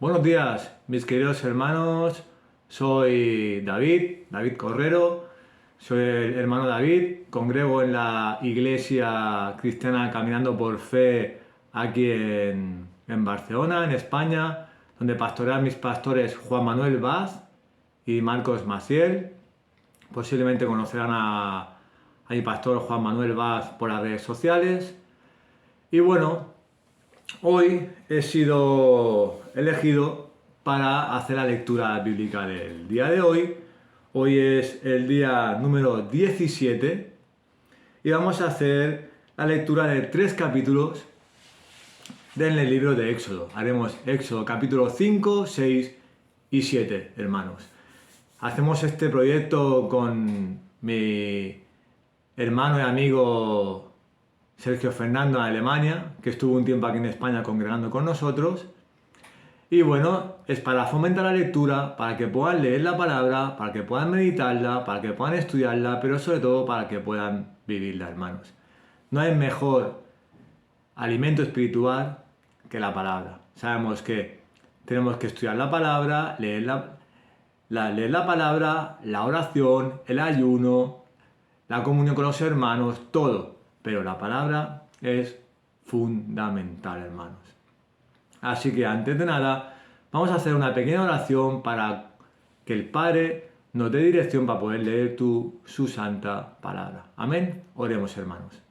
Buenos días, mis queridos hermanos. Soy David Correro. Soy el hermano David. Congrego en la iglesia cristiana Caminando por Fe aquí en Barcelona, en España, donde pastorean mis pastores Juan Manuel Vaz y Marcos Maciel. Posiblemente conocerán a mi pastor Juan Manuel Vaz por las redes sociales. Y bueno, hoy he sido elegido para hacer la lectura bíblica del día de hoy. Hoy es el día número 17 y vamos a hacer la lectura de 3 capítulos del libro de Éxodo. Haremos Éxodo capítulo 5, 6 y 7, hermanos. Hacemos este proyecto con mi hermano y amigo Sergio Fernando en Alemania, que estuvo un tiempo aquí en España congregando con nosotros. Y bueno, es para fomentar la lectura, para que puedan leer la palabra, para que puedan meditarla, para que puedan estudiarla, pero sobre todo para que puedan vivirla, hermanos. No hay mejor alimento espiritual que la palabra. Sabemos que tenemos que estudiar la palabra, leer la palabra, la oración, el ayuno, la comunión con los hermanos, todo. Pero la palabra es fundamental, hermanos. Así que antes de nada, vamos a hacer una pequeña oración para que el Padre nos dé dirección para poder leer su santa palabra. Amén. Oremos, hermanos.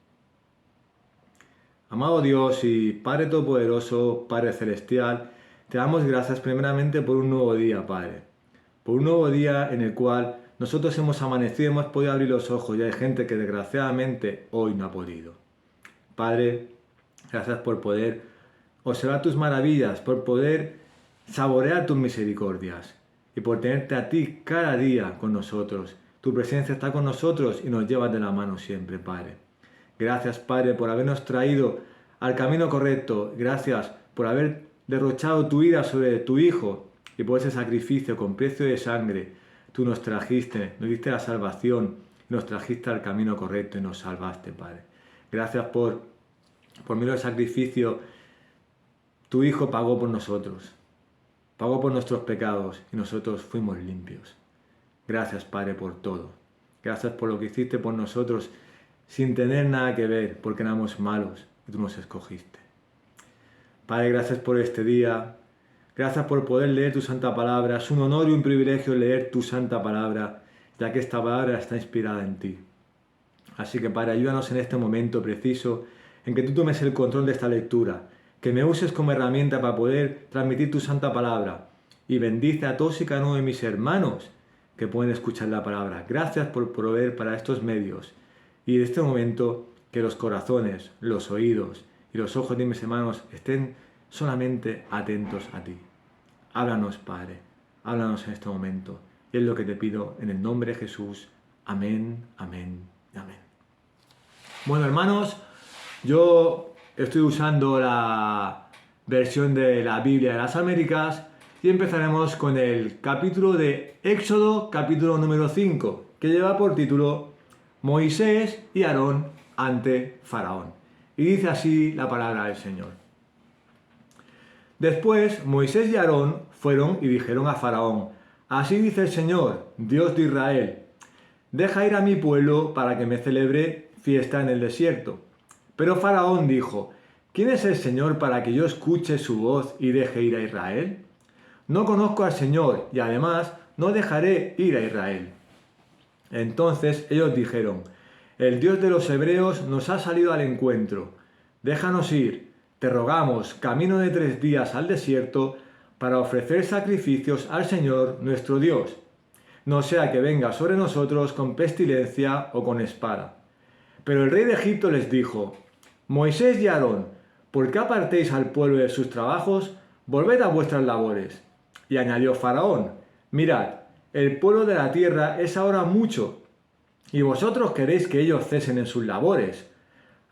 Amado Dios y Padre Todopoderoso, Padre Celestial, te damos gracias primeramente por un nuevo día, Padre. Por un nuevo día en el cual nosotros hemos amanecido y hemos podido abrir los ojos y hay gente que desgraciadamente hoy no ha podido. Padre, gracias por poder observar tus maravillas, por poder saborear tus misericordias y por tenerte a ti cada día con nosotros. Tu presencia está con nosotros y nos llevas de la mano siempre, Padre. Gracias, Padre, por habernos traído al camino correcto. Gracias por haber derrochado tu ira sobre tu Hijo y por ese sacrificio con precio de sangre. Tú nos trajiste, nos diste la salvación, nos trajiste al camino correcto y nos salvaste, Padre. Gracias por medio del sacrificio. Tu Hijo pagó por nosotros, pagó por nuestros pecados y nosotros fuimos limpios. Gracias, Padre, por todo. Gracias por lo que hiciste por nosotros sin tener nada que ver, porque éramos malos y tú nos escogiste. Padre, gracias por este día. Gracias por poder leer tu santa palabra. Es un honor y un privilegio leer tu santa palabra, ya que esta palabra está inspirada en ti. Así que, Padre, ayúdanos en este momento preciso en que tú tomes el control de esta lectura, que me uses como herramienta para poder transmitir tu santa palabra y bendice a todos y cada uno de mis hermanos que pueden escuchar la palabra. Gracias por proveer para estos medios y en este momento que los corazones, los oídos y los ojos de mis hermanos estén solamente atentos a ti. Háblanos, Padre, háblanos en este momento. Y es lo que te pido en el nombre de Jesús. Amén, amén, amén. Bueno, hermanos, yo estoy usando la versión de la Biblia de las Américas y empezaremos con el capítulo de Éxodo, capítulo número 5, que lleva por título Moisés y Aarón ante Faraón. Y dice así la palabra del Señor. Después Moisés y Aarón fueron y dijeron a Faraón: Así dice el Señor, Dios de Israel, deja ir a mi pueblo para que me celebre fiesta en el desierto. Pero Faraón dijo: ¿Quién es el Señor para que yo escuche su voz y deje ir a Israel? No conozco al Señor y además no dejaré ir a Israel. Entonces ellos dijeron: El Dios de los hebreos nos ha salido al encuentro. Déjanos ir, te rogamos, camino de 3 días al desierto para ofrecer sacrificios al Señor nuestro Dios. No sea que venga sobre nosotros con pestilencia o con espada. Pero el rey de Egipto les dijo: Moisés y Aarón, ¿por qué apartéis al pueblo de sus trabajos? Volved a vuestras labores. Y añadió Faraón: Mirad, el pueblo de la tierra es ahora mucho, y vosotros queréis que ellos cesen en sus labores.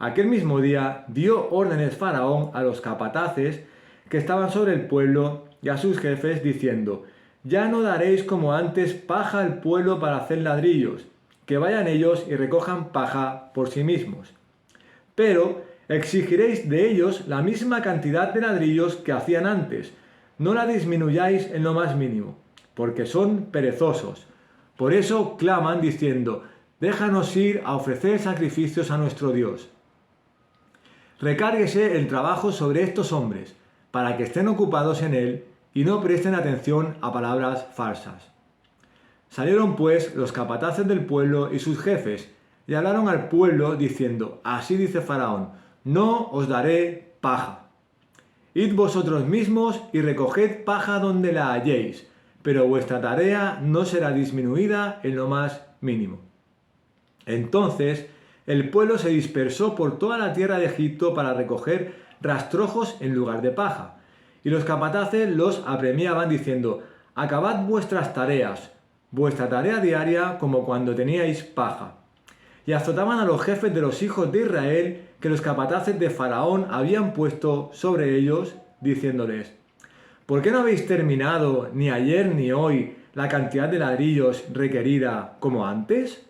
Aquel mismo día dio órdenes Faraón a los capataces que estaban sobre el pueblo y a sus jefes, diciendo: Ya no daréis como antes paja al pueblo para hacer ladrillos, que vayan ellos y recojan paja por sí mismos. Pero exigiréis de ellos la misma cantidad de ladrillos que hacían antes, no la disminuyáis en lo más mínimo, porque son perezosos. Por eso claman diciendo, déjanos ir a ofrecer sacrificios a nuestro Dios. Recárguese el trabajo sobre estos hombres, para que estén ocupados en él y no presten atención a palabras falsas. Salieron pues los capataces del pueblo y sus jefes, y hablaron al pueblo diciendo, así dice Faraón, no os daré paja. Id vosotros mismos y recoged paja donde la halléis, pero vuestra tarea no será disminuida en lo más mínimo. Entonces el pueblo se dispersó por toda la tierra de Egipto para recoger rastrojos en lugar de paja, y los capataces los apremiaban diciendo, acabad vuestras tareas, vuestra tarea diaria como cuando teníais paja. Y azotaban a los jefes de los hijos de Israel que los capataces de Faraón habían puesto sobre ellos, diciéndoles, ¿por qué no habéis terminado ni ayer ni hoy la cantidad de ladrillos requerida como antes?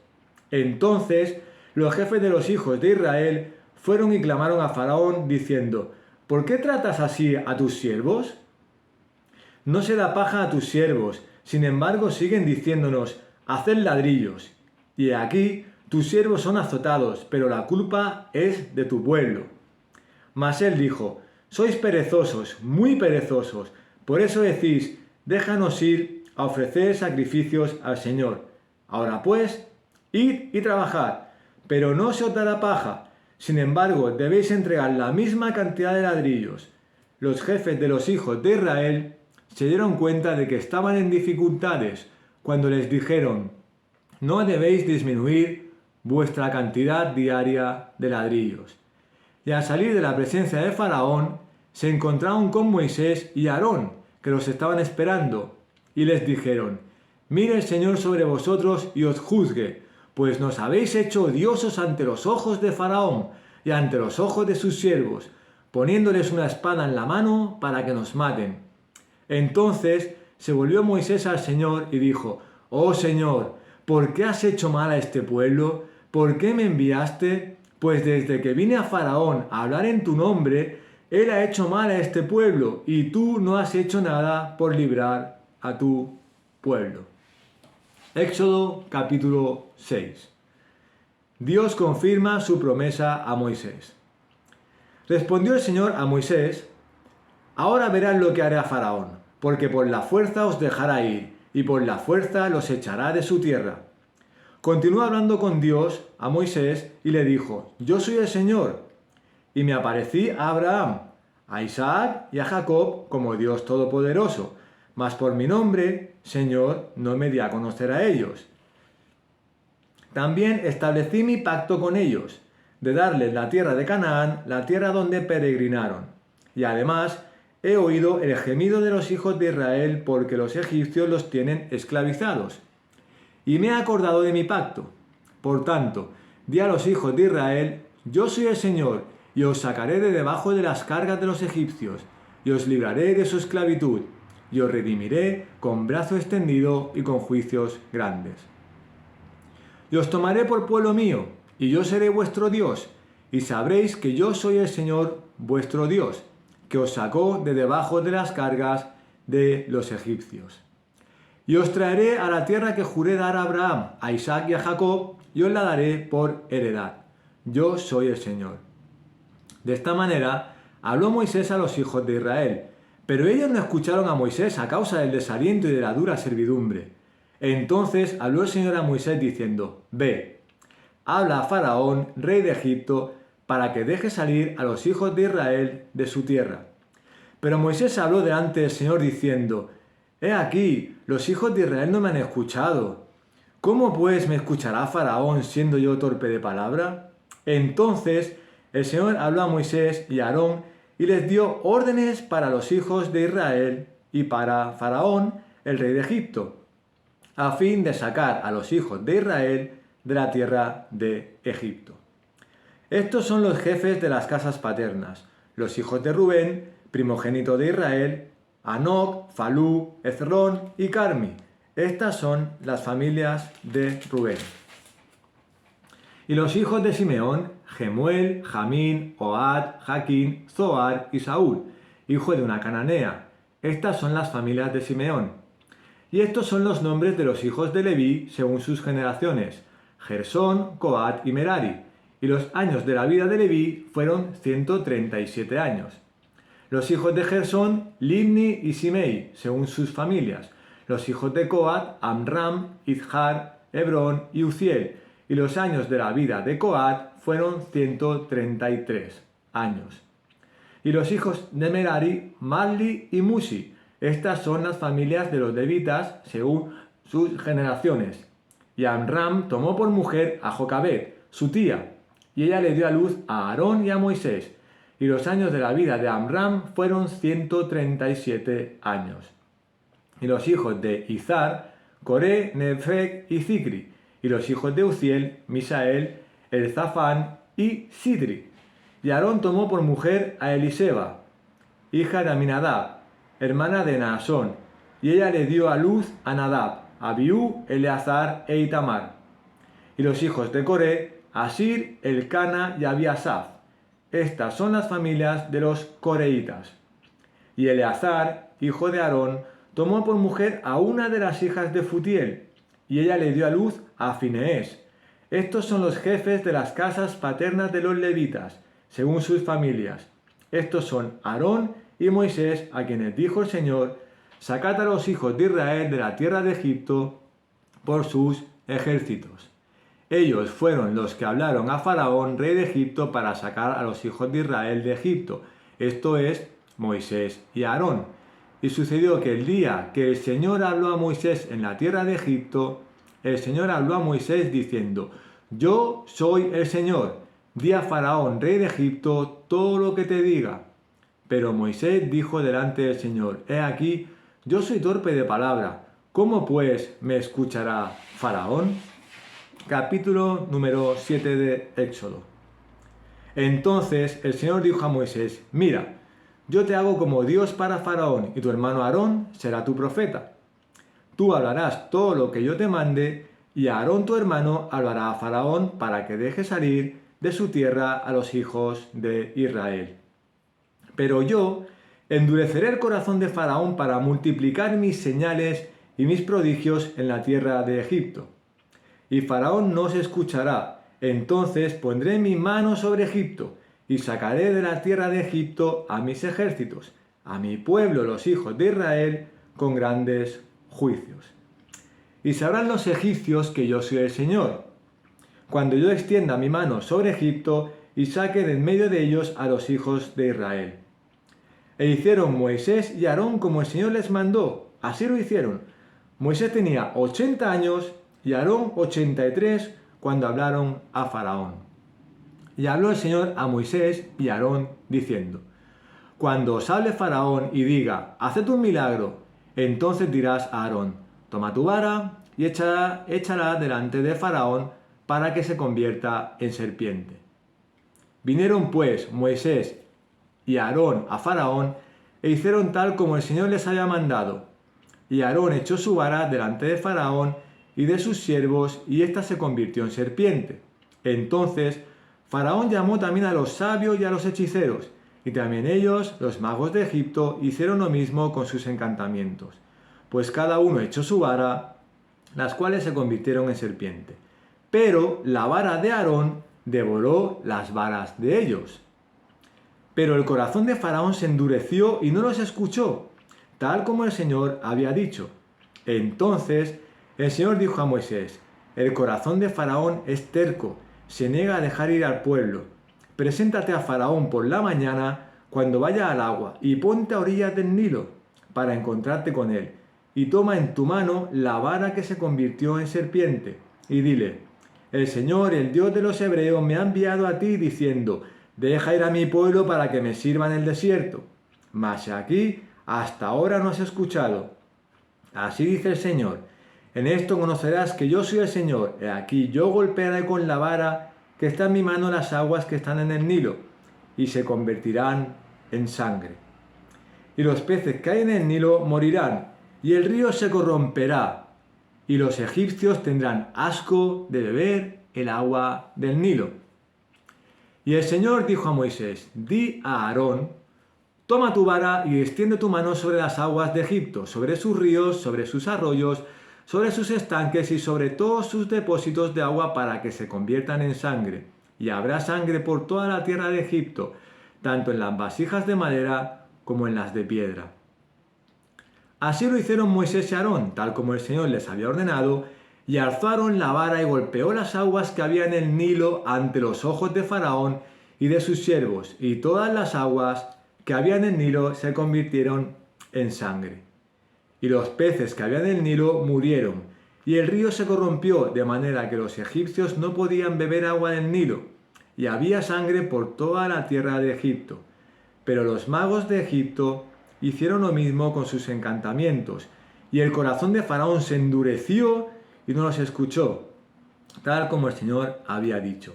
Entonces los jefes de los hijos de Israel fueron y clamaron a Faraón diciendo, ¿por qué tratas así a tus siervos? No se da paja a tus siervos, sin embargo siguen diciéndonos, haced ladrillos. Y aquí tus siervos son azotados, pero la culpa es de tu pueblo. Mas él dijo, sois perezosos, muy perezosos, por eso decís, déjanos ir a ofrecer sacrificios al Señor. Ahora pues, id y trabajad, pero no se os dará paja. Sin embargo, debéis entregar la misma cantidad de ladrillos. Los jefes de los hijos de Israel se dieron cuenta de que estaban en dificultades cuando les dijeron, no debéis disminuir vuestra cantidad diaria de ladrillos. Y al salir de la presencia de Faraón, se encontraron con Moisés y Aarón, que los estaban esperando, y les dijeron, mire el Señor sobre vosotros y os juzgue, pues nos habéis hecho odiosos ante los ojos de Faraón y ante los ojos de sus siervos, poniéndoles una espada en la mano para que nos maten. Entonces se volvió Moisés al Señor y dijo, oh Señor, ¿por qué has hecho mal a este pueblo? ¿Por qué me enviaste? Pues desde que vine a Faraón a hablar en tu nombre, él ha hecho mal a este pueblo, y tú no has hecho nada por librar a tu pueblo. Éxodo capítulo 6. Dios confirma su promesa a Moisés. Respondió el Señor a Moisés, ahora verás lo que haré a Faraón, porque por la fuerza os dejará ir, y por la fuerza los echará de su tierra. Continuó hablando con Dios a Moisés y le dijo, yo soy el Señor, y me aparecí a Abraham, a Isaac y a Jacob como Dios Todopoderoso, mas por mi nombre, Señor, no me di a conocer a ellos. También establecí mi pacto con ellos, de darles la tierra de Canaán, la tierra donde peregrinaron. Y además he oído el gemido de los hijos de Israel porque los egipcios los tienen esclavizados. Y me he acordado de mi pacto. Por tanto, di a los hijos de Israel, yo soy el Señor, y os sacaré de debajo de las cargas de los egipcios, y os libraré de su esclavitud, y os redimiré con brazo extendido y con juicios grandes. Y os tomaré por pueblo mío, y yo seré vuestro Dios, y sabréis que yo soy el Señor vuestro Dios, que os sacó de debajo de las cargas de los egipcios. Y os traeré a la tierra que juré dar a Abraham, a Isaac y a Jacob, y os la daré por heredad. Yo soy el Señor. De esta manera habló Moisés a los hijos de Israel, pero ellos no escucharon a Moisés a causa del desaliento y de la dura servidumbre. Entonces habló el Señor a Moisés diciendo, ve, habla a Faraón, rey de Egipto, para que deje salir a los hijos de Israel de su tierra. Pero Moisés habló delante del Señor diciendo, he aquí, los hijos de Israel no me han escuchado. ¿Cómo pues me escuchará Faraón siendo yo torpe de palabra? Entonces el Señor habló a Moisés y a Aarón y les dio órdenes para los hijos de Israel y para Faraón, el rey de Egipto, a fin de sacar a los hijos de Israel de la tierra de Egipto. Estos son los jefes de las casas paternas, los hijos de Rubén, primogénito de Israel, Anoc, Falú, Hezrón y Carmi. Estas son las familias de Rubén. Y los hijos de Simeón, Gemuel, Jamín, Ohad, Jaquín, Zoar y Saúl, hijo de una cananea. Estas son las familias de Simeón. Y estos son los nombres de los hijos de Leví según sus generaciones: Gersón, Coat y Merari. Y los años de la vida de Leví fueron 137 años. Los hijos de Gersón, Libni y Simei, según sus familias. Los hijos de Coat, Amram, Izhar, Hebrón y Uziel. Y los años de la vida de Coat fueron 133 años. Y los hijos de Merari, Mahli y Musi. Estas son las familias de los levitas según sus generaciones. Y Amram tomó por mujer a Jocabed, su tía, y ella le dio a luz a Aarón y a Moisés. Y los años de la vida de Amram fueron 137 años. Y los hijos de Izhar, Coré, Nefeg y Zicri. Y los hijos de Uziel, Misael, Elzafán y Sidri. Y Aarón tomó por mujer a Eliseba, hija de Aminadab, hermana de Naasón, y ella le dio a luz a Nadab, Abiú, Eleazar e Itamar. Y los hijos de Coré, Asir, Elcana y Abiasaf. Estas son las familias de los coreitas. Y Eleazar, hijo de Aarón, tomó por mujer a una de las hijas de Futiel, y ella le dio a luz a Fineés. Estos son los jefes de las casas paternas de los levitas, según sus familias. Estos son Aarón y Moisés, a quienes dijo el Señor: sacad a los hijos de Israel de la tierra de Egipto por sus ejércitos. Ellos fueron los que hablaron a Faraón, rey de Egipto, para sacar a los hijos de Israel de Egipto. Esto es, Moisés y Aarón. Y sucedió que el día que el Señor habló a Moisés en la tierra de Egipto, el Señor habló a Moisés diciendo: yo soy el Señor, di a Faraón, rey de Egipto, todo lo que te diga. Pero Moisés dijo delante del Señor: he aquí, yo soy torpe de palabra, ¿cómo pues me escuchará Faraón? Capítulo número 7 de Éxodo. Entonces el Señor dijo a Moisés: mira, yo te hago como Dios para Faraón, y tu hermano Aarón será tu profeta. Tú hablarás todo lo que yo te mande, y Aarón tu hermano hablará a Faraón para que deje salir de su tierra a los hijos de Israel. Pero yo endureceré el corazón de Faraón para multiplicar mis señales y mis prodigios en la tierra de Egipto. Y Faraón no se escuchará. Entonces pondré mi mano sobre Egipto, y sacaré de la tierra de Egipto a mis ejércitos, a mi pueblo, los hijos de Israel, con grandes juicios. Y sabrán los egipcios que yo soy el Señor, cuando yo extienda mi mano sobre Egipto y saque de en medio de ellos a los hijos de Israel. E hicieron Moisés y Aarón como el Señor les mandó. Así lo hicieron. Moisés tenía 80 años y Aarón 83 cuando hablaron a Faraón. Y habló el Señor a Moisés y a Aarón diciendo: cuando os hable Faraón y diga: haced un milagro, entonces dirás a Aarón: toma tu vara y échala delante de Faraón para que se convierta en serpiente. Vinieron pues Moisés y Aarón a Faraón e hicieron tal como el Señor les había mandado. Y Aarón echó su vara delante de Faraón y de sus siervos, y ésta se convirtió en serpiente. Entonces Faraón llamó también a los sabios y a los hechiceros, y también ellos, los magos de Egipto, hicieron lo mismo con sus encantamientos. Pues cada uno echó su vara, las cuales se convirtieron en serpiente. Pero la vara de Aarón devoró las varas de ellos. Pero el corazón de Faraón se endureció y no los escuchó, tal como el Señor había dicho. Entonces el Señor dijo a Moisés: el corazón de Faraón es terco, se niega a dejar ir al pueblo. Preséntate a Faraón por la mañana cuando vaya al agua y ponte a orillas del Nilo para encontrarte con él. Y toma en tu mano la vara que se convirtió en serpiente y dile: el Señor, el Dios de los hebreos, me ha enviado a ti diciendo: deja ir a mi pueblo para que me sirva en el desierto. Mas aquí hasta ahora no has escuchado. Así dice el Señor: en esto conocerás que yo soy el Señor. He aquí yo golpearé con la vara que está en mi mano las aguas que están en el Nilo, y se convertirán en sangre. Y los peces que hay en el Nilo morirán, y el río se corromperá, y los egipcios tendrán asco de beber el agua del Nilo. Y el Señor dijo a Moisés: di a Aarón: toma tu vara y extiende tu mano sobre las aguas de Egipto, sobre sus ríos, sobre sus arroyos, sobre sus estanques y sobre todos sus depósitos de agua para que se conviertan en sangre. Y habrá sangre por toda la tierra de Egipto, tanto en las vasijas de madera como en las de piedra. Así lo hicieron Moisés y Aarón, tal como el Señor les había ordenado, y alzaron la vara y golpeó las aguas que había en el Nilo ante los ojos de Faraón y de sus siervos, y todas las aguas que había en el Nilo se convirtieron en sangre. Y los peces que había en el Nilo murieron, y el río se corrompió, de manera que los egipcios no podían beber agua del Nilo, y había sangre por toda la tierra de Egipto. Pero los magos de Egipto hicieron lo mismo con sus encantamientos, y el corazón de Faraón se endureció y no los escuchó, tal como el Señor había dicho.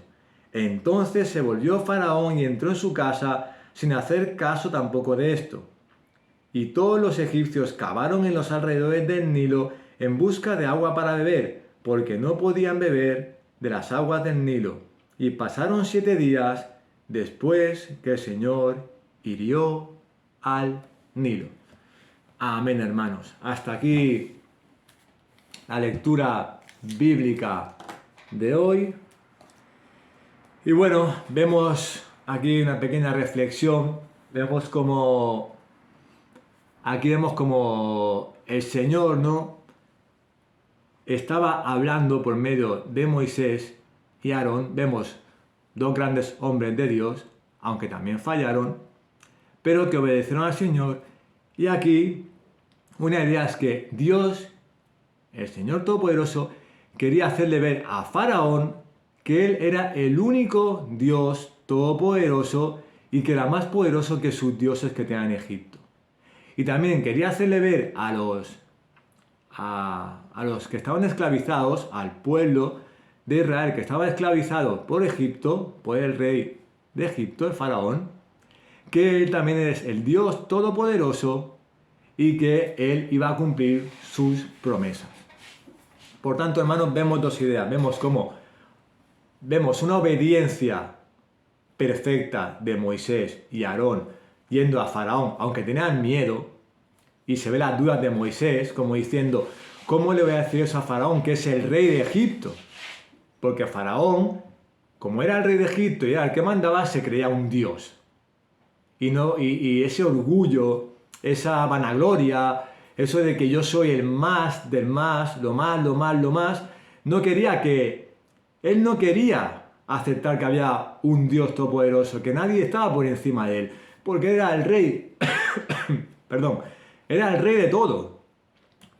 Entonces se volvió Faraón y entró en su casa sin hacer caso tampoco de esto. Y todos los egipcios cavaron en los alrededores del Nilo en busca de agua para beber, porque no podían beber de las aguas del Nilo. Y pasaron 7 días después que el Señor hirió al Nilo. Amén, hermanos. Hasta aquí la lectura bíblica de hoy. Y bueno, vemos aquí una pequeña reflexión. Aquí vemos como el Señor, ¿no?, estaba hablando por medio de Moisés y Aarón. Vemos 2 grandes hombres de Dios, aunque también fallaron, pero que obedecieron al Señor. Y aquí una idea es que Dios, el Señor Todopoderoso, quería hacerle ver a Faraón que Él era el único Dios todopoderoso y que era más poderoso que sus dioses que tenían en Egipto. Y también quería hacerle ver a los que estaban esclavizados, al pueblo de Israel que estaba esclavizado por Egipto, por el rey de Egipto, el faraón, que Él también es el Dios todopoderoso y que Él iba a cumplir sus promesas. Por tanto, hermanos, vemos 2 ideas. Vemos una obediencia perfecta de Moisés y Aarón yendo a Faraón, aunque tenían miedo, y se ve las dudas de Moisés como diciendo: ¿cómo le voy a decir eso a Faraón, que es el rey de Egipto? Porque Faraón, como era el rey de Egipto y era el que mandaba, se creía un dios. Y ese orgullo, esa vanagloria, eso de que yo soy el más del más, lo más, él no quería aceptar que había un Dios todopoderoso, que nadie estaba por encima de él, porque era el rey, perdón, era el rey de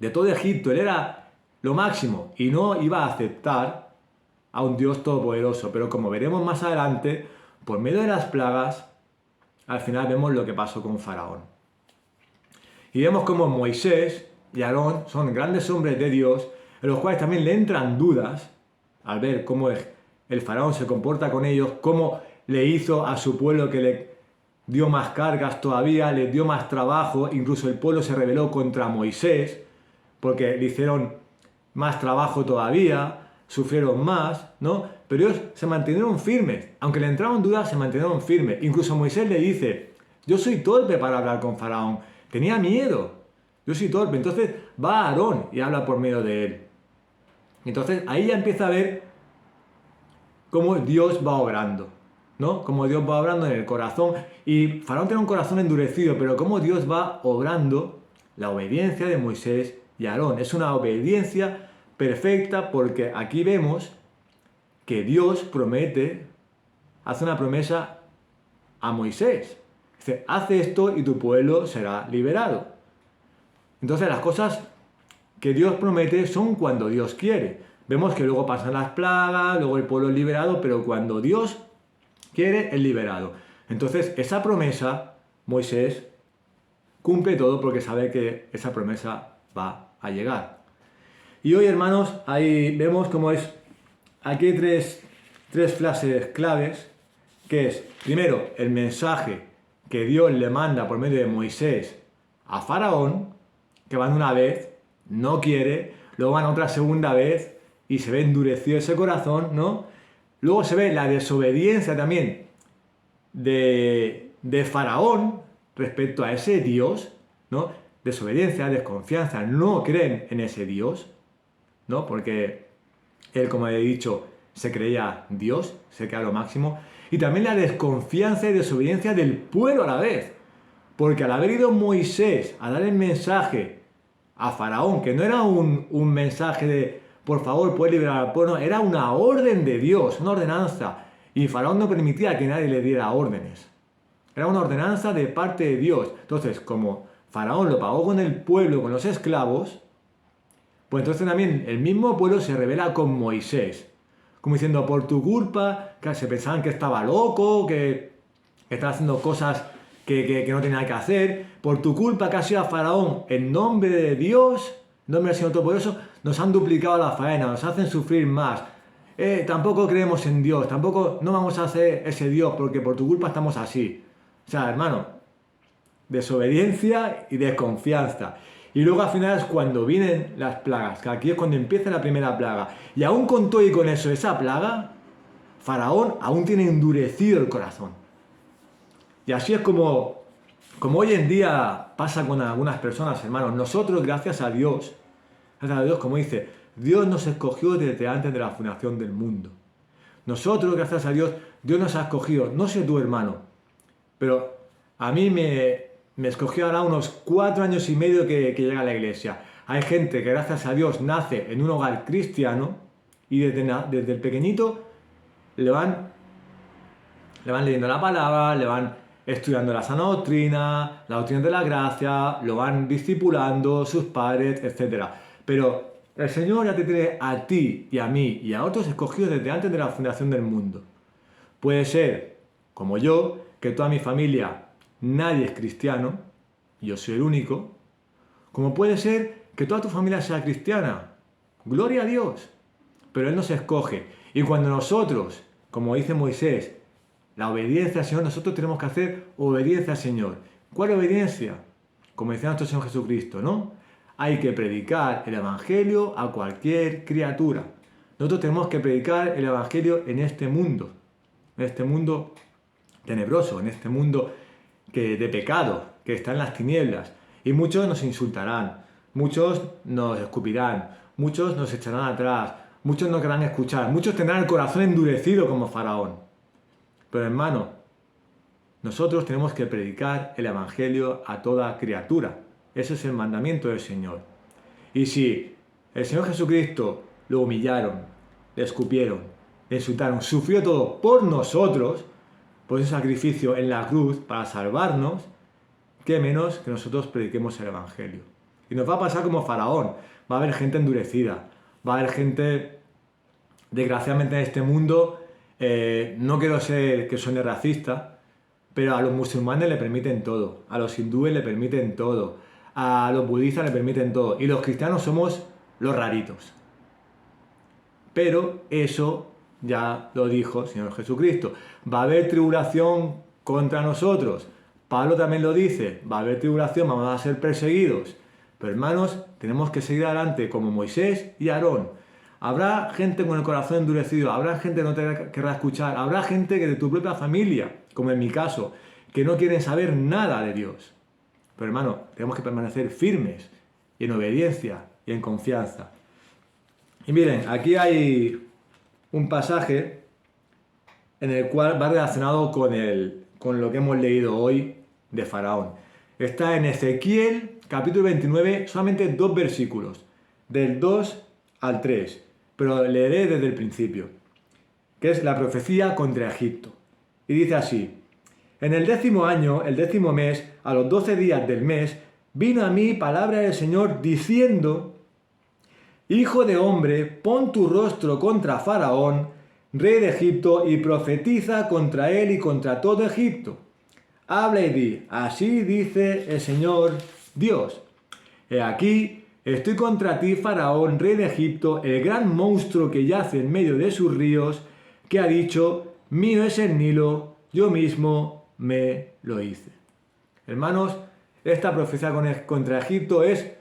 todo Egipto. Él era lo máximo y no iba a aceptar a un Dios todopoderoso. Pero como veremos más adelante, por medio de las plagas, al final vemos lo que pasó con Faraón. Y vemos como Moisés y Aarón son grandes hombres de Dios, en los cuales también le entran dudas al ver cómo el Faraón se comporta con ellos, cómo le hizo a su pueblo, que le dio más cargas todavía, le dio más trabajo. Incluso el pueblo se rebeló contra Moisés porque le hicieron más trabajo todavía, sufrieron más, ¿no? Pero ellos se mantuvieron firmes. Aunque le entraban dudas, se mantuvieron firmes. Incluso Moisés le dice: yo soy torpe para hablar con Faraón. Tenía miedo. Yo soy torpe. Entonces va Aarón y habla por medio de él. Entonces ahí ya empieza a ver cómo Dios va obrando, ¿no? Cómo Dios va obrando en el corazón. Y Faraón tiene un corazón endurecido, pero cómo Dios va obrando la obediencia de Moisés y Aarón. Es una obediencia perfecta, porque aquí vemos que Dios hace una promesa a Moisés. Dice: haz esto y tu pueblo será liberado. Entonces las cosas que Dios promete son cuando Dios quiere. Vemos que luego pasan las plagas, luego el pueblo es liberado, pero cuando Dios quiere, es liberado. Entonces esa promesa, Moisés cumple todo, porque sabe que esa promesa va a llegar. Y hoy, hermanos, ahí vemos cómo es. Aquí hay tres frases claves, que es, primero, el mensaje que Dios le manda por medio de Moisés a Faraón, que van una vez, no quiere, luego van otra segunda vez y se ve endurecido ese corazón, ¿no? Luego se ve la desobediencia también de Faraón, respecto a ese Dios, ¿no? Desobediencia, desconfianza, no creen en ese Dios, ¿no? Porque él, como he dicho, se creía Dios, se creía lo máximo. Y también la desconfianza y desobediencia del pueblo a la vez. Porque al haber ido Moisés a dar el mensaje a Faraón, que no era un mensaje de por favor puedes liberar al pueblo, no, era una orden de Dios, una ordenanza. Y Faraón no permitía que nadie le diera órdenes. Era una ordenanza de parte de Dios. Entonces, como Faraón lo pagó con el pueblo, con los esclavos, pues entonces también el mismo pueblo se rebela con Moisés. Como diciendo, por tu culpa, que se pensaban que estaba loco, que estaba haciendo cosas que no tenía que hacer. Por tu culpa que ha sido a Faraón, en nombre de Dios, en nombre del Señor Todopoderoso, nos han duplicado la faena, nos hacen sufrir más. Tampoco creemos en Dios, tampoco no vamos a hacer ese Dios porque por tu culpa estamos así. O sea, hermano, desobediencia y desconfianza. Y luego al final es cuando vienen las plagas, que aquí es cuando empieza la primera plaga. Y aún con todo y con eso, esa plaga, Faraón aún tiene endurecido el corazón. Y así es como hoy en día pasa con algunas personas, hermanos. Nosotros, gracias a Dios, como dice, Dios nos escogió desde antes de la fundación del mundo. Nosotros, gracias a Dios, Dios nos ha escogido. No sé tú, hermano, pero a mí me escogió ahora unos 4 años y medio que llega a la iglesia. Hay gente que, gracias a Dios, nace en un hogar cristiano y desde el pequeñito le van leyendo la palabra, le van estudiando la sana doctrina, la doctrina de la gracia, lo van discipulando sus padres, etc. Pero el Señor ya te tiene a ti y a mí y a otros escogidos desde antes de la fundación del mundo. Puede ser, como yo, que toda mi familia nadie es cristiano, yo soy el único, como puede ser que toda tu familia sea cristiana, gloria a Dios, pero Él nos escoge. Y cuando nosotros, como dice Moisés, la obediencia al Señor, nosotros tenemos que hacer obediencia al Señor. ¿Cuál obediencia? Como decía nuestro Señor Jesucristo, ¿no? Hay que predicar el Evangelio a cualquier criatura. Nosotros tenemos que predicar el Evangelio en este mundo tenebroso, en este mundo de pecado, que está en las tinieblas. Y muchos nos insultarán, muchos nos escupirán, muchos nos echarán atrás, muchos no querrán escuchar, muchos tendrán el corazón endurecido como Faraón. Pero hermano, nosotros tenemos que predicar el Evangelio a toda criatura. Ese es el mandamiento del Señor. Y si el Señor Jesucristo lo humillaron, le escupieron, le insultaron, sufrió todo por nosotros, por ese sacrificio en la cruz para salvarnos, qué menos que nosotros prediquemos el Evangelio. Y nos va a pasar como Faraón. Va a haber gente endurecida, va a haber gente, desgraciadamente en este mundo, no quiero ser que suene racista, pero a los musulmanes le permiten todo, a los hindúes le permiten todo, a los budistas le permiten todo, y los cristianos somos los raritos. Pero eso ya lo dijo el Señor Jesucristo. Va a haber tribulación contra nosotros. Pablo también lo dice, va a haber tribulación, vamos a ser perseguidos. Pero hermanos, tenemos que seguir adelante como Moisés y Aarón. Habrá gente con el corazón endurecido, habrá gente que no te querrá escuchar, habrá gente que de tu propia familia, como en mi caso, que no quieren saber nada de Dios. Pero hermano, tenemos que permanecer firmes y en obediencia y en confianza. Y miren, aquí hay un pasaje en el cual va relacionado con lo que hemos leído hoy de Faraón. Está en Ezequiel, capítulo 29, solamente 2 versículos, del 2 al 3, pero leeré desde el principio, que es la profecía contra Egipto. Y dice así: en el 10º año, el 10º mes, a los 12 días del mes, vino a mí palabra del Señor diciendo: Hijo de hombre, pon tu rostro contra Faraón, rey de Egipto, y profetiza contra él y contra todo Egipto. Habla y di: así dice el Señor Dios. He aquí, estoy contra ti, Faraón, rey de Egipto, el gran monstruo que yace en medio de sus ríos, que ha dicho: mío es el Nilo, yo mismo me lo hice. Hermanos, esta profecía contra Egipto es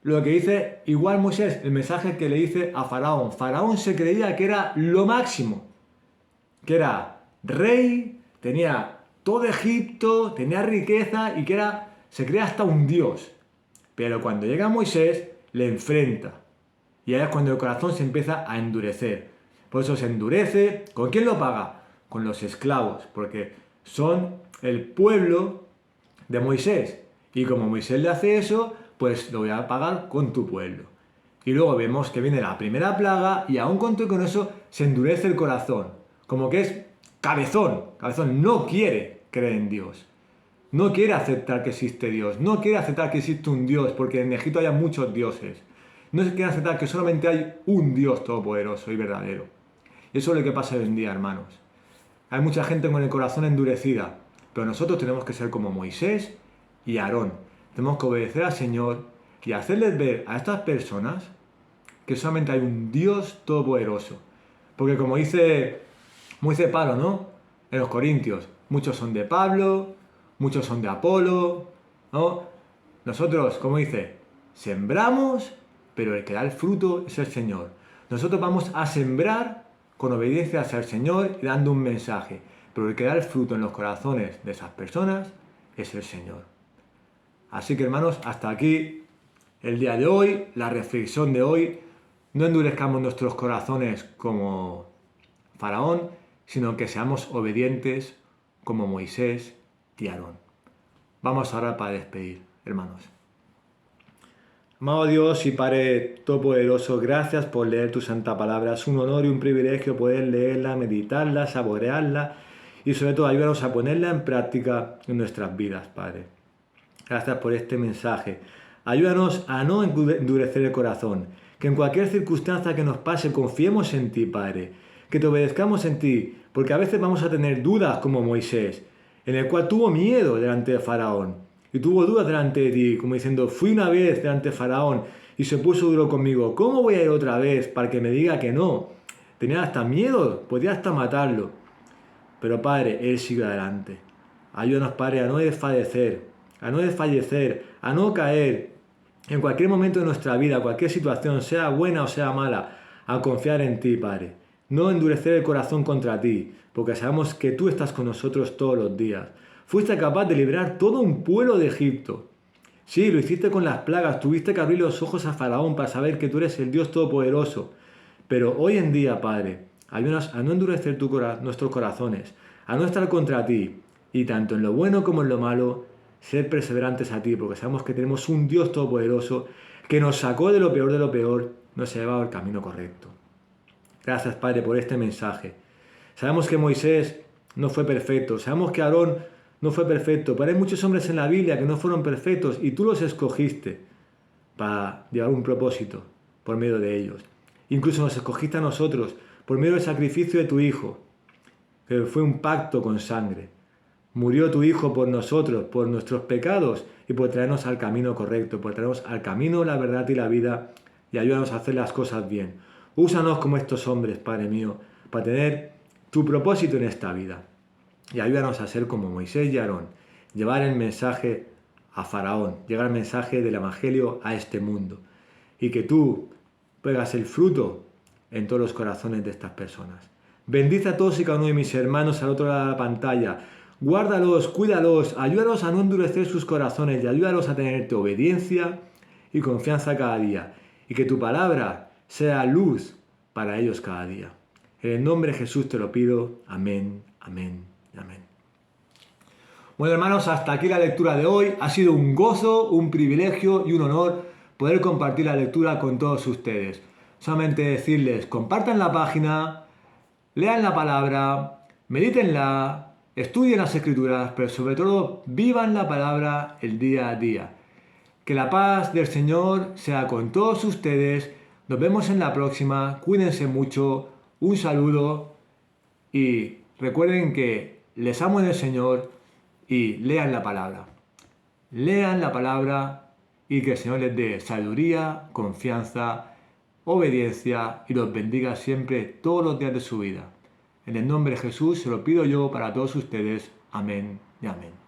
lo que dice igual Moisés, el mensaje que le dice a Faraón. Faraón se creía que era lo máximo, que era rey, tenía todo Egipto tenía riqueza y se crea hasta un dios. Pero cuando llega Moisés, le enfrenta. Y ahí es cuando el corazón se empieza a endurecer. Por eso se endurece. ¿Con quién lo paga? Con los esclavos, porque son el pueblo de Moisés. Y como Moisés le hace eso, pues lo voy a pagar con tu pueblo. Y luego vemos que viene la primera plaga y aún con eso se endurece el corazón. Como que es cabezón. Cabezón no quiere creer en Dios. No quiere aceptar que existe Dios. No quiere aceptar que existe un Dios, porque en Egipto hay muchos dioses. No se quiere aceptar que solamente hay un Dios todopoderoso y verdadero. Y eso es lo que pasa hoy en día, hermanos. Hay mucha gente con el corazón endurecida, pero nosotros tenemos que ser como Moisés y Aarón. Tenemos que obedecer al Señor y hacerles ver a estas personas que solamente hay un Dios todopoderoso. Porque como dice Pablo, ¿no? En los Corintios, muchos son de Pablo, muchos son de Apolo, ¿no? Nosotros, como dice, sembramos, pero el que da el fruto es el Señor. Nosotros vamos a sembrar con obediencia hacia el Señor y dando un mensaje, pero el que da el fruto en los corazones de esas personas es el Señor. Así que, hermanos, hasta aquí el día de hoy, la reflexión de hoy. No endurezcamos nuestros corazones como Faraón, sino que seamos obedientes como Moisés y Aarón. Vamos ahora para despedir, hermanos. Amado Dios y Padre Todopoderoso, gracias por leer tu santa palabra. Es un honor y un privilegio poder leerla, meditarla, saborearla y sobre todo ayúdanos a ponerla en práctica en nuestras vidas, Padre. Gracias por este mensaje. Ayúdanos a no endurecer el corazón, que en cualquier circunstancia que nos pase confiemos en ti, Padre, que te obedezcamos en ti, porque a veces vamos a tener dudas como Moisés, en el cual tuvo miedo delante de Faraón. Y tuvo dudas delante de ti, como diciendo, fui una vez delante de Faraón y se puso duro conmigo. ¿Cómo voy a ir otra vez para que me diga que no? Tenía hasta miedo, podía hasta matarlo. Pero Padre, Él sigue adelante. Ayúdanos, Padre, a no desfallecer, a no caer en cualquier momento de nuestra vida, cualquier situación, sea buena o sea mala, a confiar en ti, Padre. No endurecer el corazón contra ti, porque sabemos que tú estás con nosotros todos los días. Fuiste capaz de librar todo un pueblo de Egipto. Sí, lo hiciste con las plagas, tuviste que abrir los ojos a Faraón para saber que tú eres el Dios Todopoderoso. Pero hoy en día, Padre, ayúdanos a no endurecer nuestros corazones, a no estar contra ti, y tanto en lo bueno como en lo malo, ser perseverantes a ti, porque sabemos que tenemos un Dios Todopoderoso que nos sacó de lo peor, nos ha llevado al camino correcto. Gracias, Padre, por este mensaje. Sabemos que Moisés no fue perfecto, sabemos que Aarón no fue perfecto, pero hay muchos hombres en la Biblia que no fueron perfectos y tú los escogiste para llevar un propósito por medio de ellos. Incluso nos escogiste a nosotros por medio del sacrificio de tu Hijo, que fue un pacto con sangre. Murió tu Hijo por nosotros, por nuestros pecados y por traernos al camino correcto, por traernos al camino, la verdad y la vida, y ayúdanos a hacer las cosas bien. Úsanos como estos hombres, Padre mío, para tener tu propósito en esta vida. Y ayúdanos a ser como Moisés y Aarón, llevar el mensaje a Faraón, llevar el mensaje del Evangelio a este mundo. Y que tú pegas el fruto en todos los corazones de estas personas. Bendice a todos y cada uno de mis hermanos al otro lado de la pantalla. Guárdalos, cuídalos, ayúdalos a no endurecer sus corazones y ayúdalos a tenerte obediencia y confianza cada día. Y que tu palabra sea luz para ellos cada día. En el nombre de Jesús te lo pido. Amén, amén y amén. Bueno, hermanos, hasta aquí la lectura de hoy. Ha sido un gozo, un privilegio y un honor poder compartir la lectura con todos ustedes. Solamente decirles, compartan la página, lean la palabra, medítenla, estudien las escrituras, pero sobre todo vivan la palabra el día a día. Que la paz del Señor sea con todos ustedes. Nos vemos en la próxima. Cuídense mucho. Un saludo. Y recuerden que les amo en el Señor y lean la palabra. Lean la palabra y que el Señor les dé sabiduría, confianza, obediencia y los bendiga siempre todos los días de su vida. En el nombre de Jesús se lo pido yo para todos ustedes. Amén y amén.